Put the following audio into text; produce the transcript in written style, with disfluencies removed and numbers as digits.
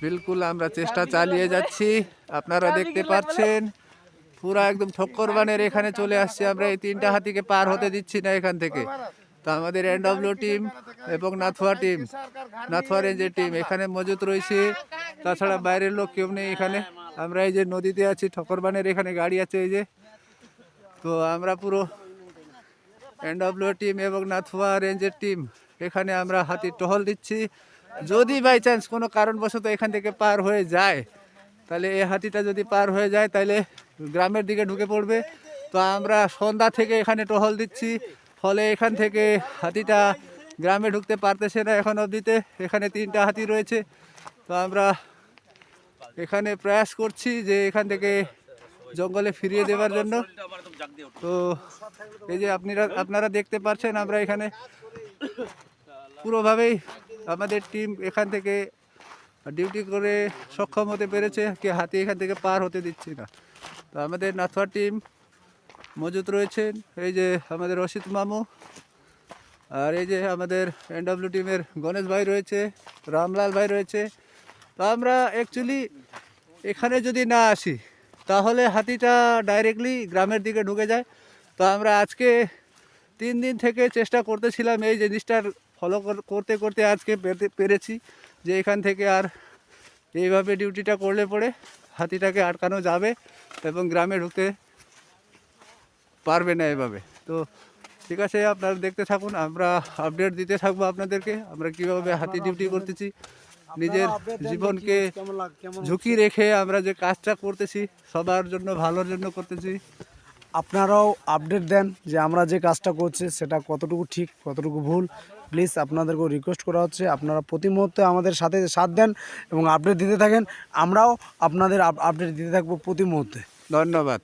বিলকুল আমরা চেষ্টা চালিয়ে যাচ্ছি। আপনারা দেখতে পাচ্ছেন পুরা একদম ঠক্করবানের এখানে চলে আসছি আমরা। এই তিনটা হাতিকে পার হতে দিচ্ছি না এখান থেকে। তো আমাদের এনডব্লিউ টিম এবং নাথুয়া টিম, নাথুয়া রেঞ্জের টিম এখানে মজুত রয়েছে। তাছাড়া বাইরের লোক কেউ নেই এখানে। আমরা এই যে নদীতে আছি, ঠক্করবানের এখানে গাড়ি আছে এই যে। তো আমরা পুরো এনডব্লিউ টিম এবং নাথুয়া রেঞ্জের টিম এখানে আমরা হাতির টহল দিচ্ছি। যদি বাই চান্স কোনো কারণবশত এখান থেকে পার হয়ে যায়, তাহলে এই হাতিটা যদি পার হয়ে যায় তাহলে গ্রামের দিকে ঢুকে পড়বে। তো আমরা সন্ধ্যা থেকে এখানে টহল দিচ্ছি, ফলে এখান থেকে হাতিটা গ্রামে ঢুকতে পারতেছে না এখন অবধিতে। এখানে তিনটা হাতি রয়েছে। তো আমরা এখানে প্রয়াস করছি যে এখান থেকে জঙ্গলে ফিরিয়ে দেওয়ার জন্য। তো এই যে আপনারা দেখতে পাচ্ছেন আমরা এখানে পুরোভাবেই আমাদের টিম এখান থেকে ডিউটি করে সক্ষম হতে পেরেছে, কি হাতি এখান থেকে পার হতে দিচ্ছি না। তো আমাদের নাথুয়া টিম মজুত রয়েছেন, এই যে আমাদের রশিদ মামু, আর এই যে আমাদের এনডব্লিউ টিমের গণেশ ভাই রয়েছে, রামলাল ভাই রয়েছে। তো আমরা অ্যাকচুয়ালি এখানে যদি না আসি তাহলে হাতিটা ডাইরেক্টলি গ্রামের দিকে ঢুকে যায়। তো আমরা আজকে 3 দিন থেকে চেষ্টা করতেছিলাম এই জিনিসটার ফলো করতে করতে আজকে পেরেছি যে এখান থেকে আর এইভাবে ডিউটিটা করলে পরে হাতিটাকে আটকানো যাবে এবং গ্রামে ঢুকতে পারবে না এভাবে। তো ঠিক আছে, আপনারা দেখতে থাকুন, আমরা আপডেট দিতে থাকবো আপনাদেরকে আমরা কীভাবে হাতি ডিউটি করতেছি। নিজের জীবনকে ঝুঁকি রেখে আমরা যে কাজটা করতেছি সবার জন্য, ভালোর জন্য করতেছি। আপনারাও আপডেট দেন যে আমরা যে কাজটা করছি সেটা কতটুকু ঠিক কতটুকু ভুল। প্লিজ আপনাদেরকেও রিকোয়েস্ট করা হচ্ছে আপনারা প্রতি মুহূর্তে আমাদের সাথে সাথ দেন এবং আপডেট দিতে থাকেন। আমরাও আপনাদের আপডেট দিতে থাকবো প্রতি মুহূর্তে। ধন্যবাদ।